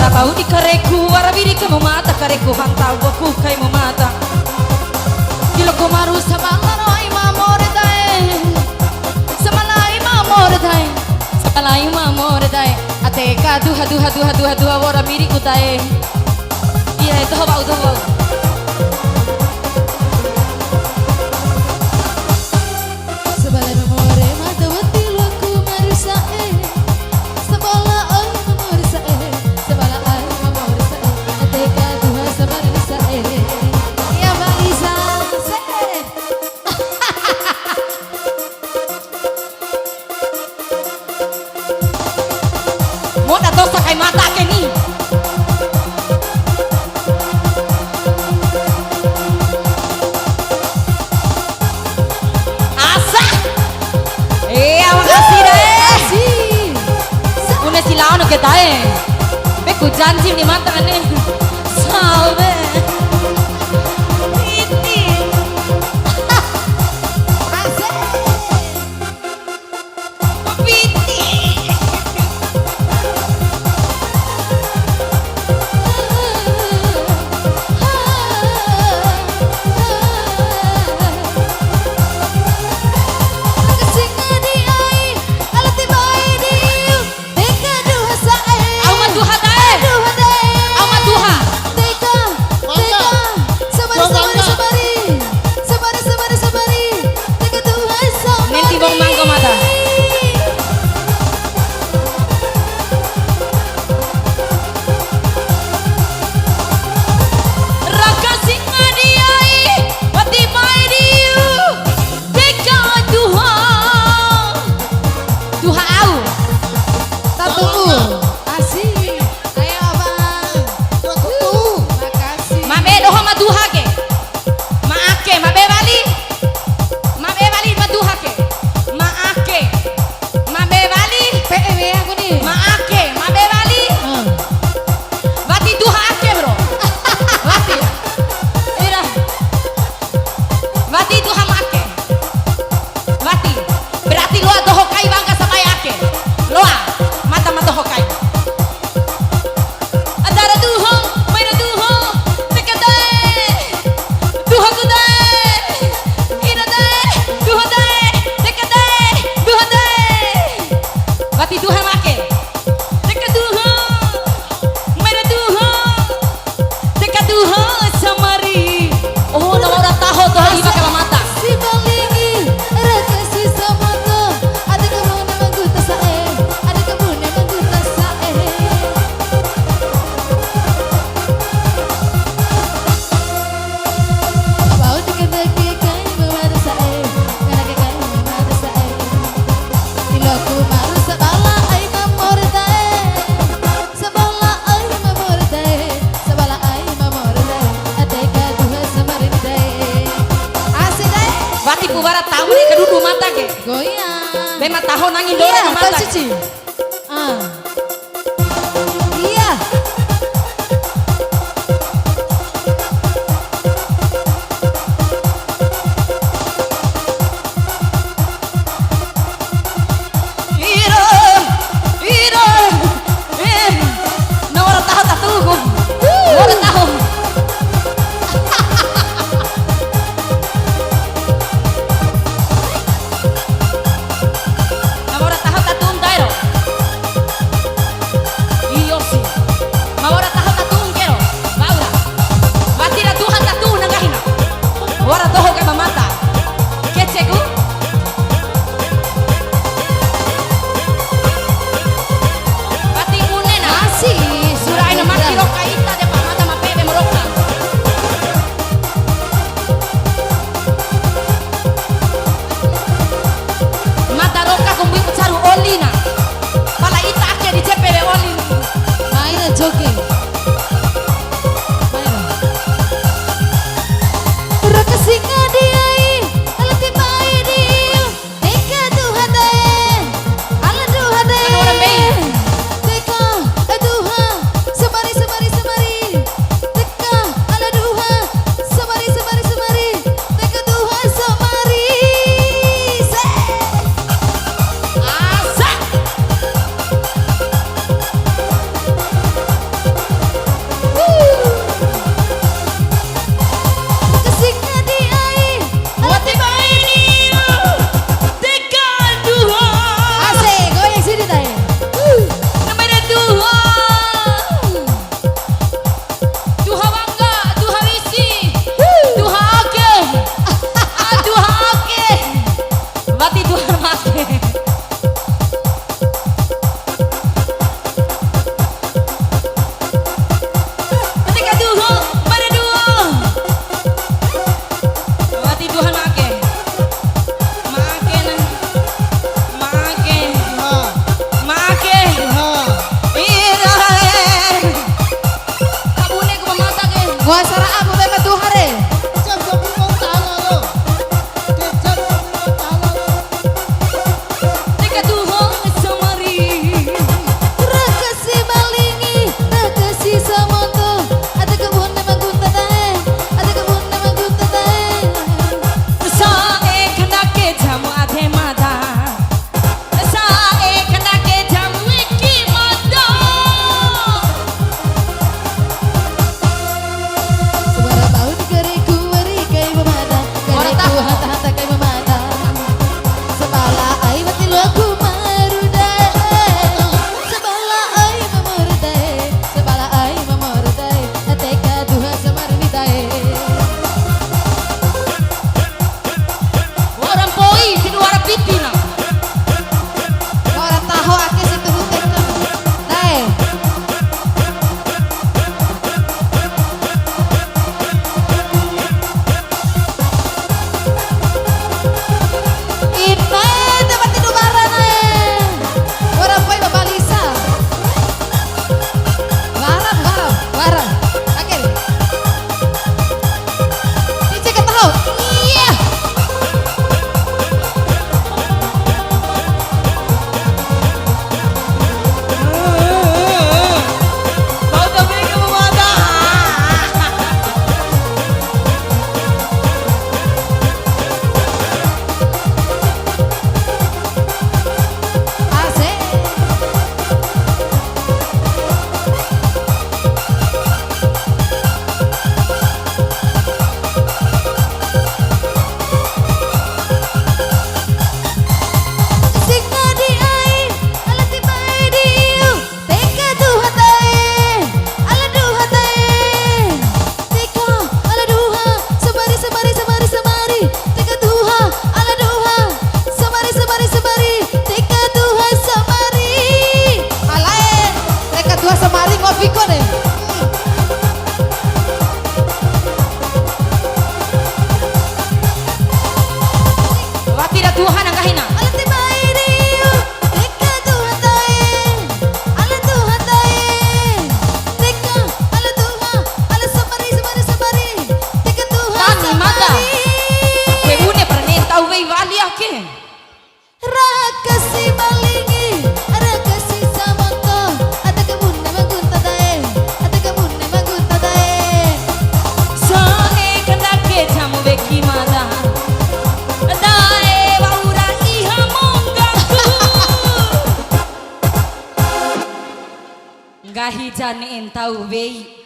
Sabau di kareku warabiri ke mata kareku hantau boku kai mata Kilo kumaru sabala roi mamor dae Samalai mamor dae Samalai mamor dae Ateka duha warabiri ku dae Iya itu bau Sabala mamore mata wati loku maru sae Sabala ai mamor sae Sabala ai mamor sae Ateka duha sabar sae Ya Marisa sae Mau datang sakai mata ke ni Silano che dai becco janji di mata ne salve Titi Ase Titi Barat tahu nih kedua mata ke goyang memang tahu nangin dorong mata cici iya nomor tahu tahu nomor tahu Gua sarah aku bema tuhare. Jam jam mau tala lo. Jam mau tala lo. Teka tuho samari. Rakasi malingi, rakasi samonto. Ada kebun nama gunta dae, ada kebun nama gunta dae. Sae kena ke jamu ade mada. Sae kena ke jamu iki mada. Suara bau dikeriku wari kai memada, keriku hata-hata kai memada. Sebala ai mati lu aku marudae, sebala ai mamurudae, sebala ai mamurudae, teka duha samarnidae. Orang poi di luar pipina. Orang tahu ake situ hutek kamu. Dae. Ina dapat tidur bareng orang poi babalisa. Warang. Akhir. Dice ke tahu. Iya. Mau tapi kamu mata. Asik. Singna di ai, ala ti bai di iu. Teka duha tae, ala duha tae. Teka ala duha, samari. Teka duha, ala duha, samari. Teka duha samari. Alae, teka duha samari ngopi ko deh. Wati da Tuhan ang kahina. Ala ti bai di iu. Teka duha tae, ala duha tae. Teka ala duha, ala samari. Teka duha samari. Pebune pranenta ugai vali ake. Rakasi malingi, rakasi samonto. Ada kebun nama gunta dae, ada kebun nama gunta dae. Sae kena ke jamu beki mada. Dae waura iha monggaku. Gahi jane entau wei.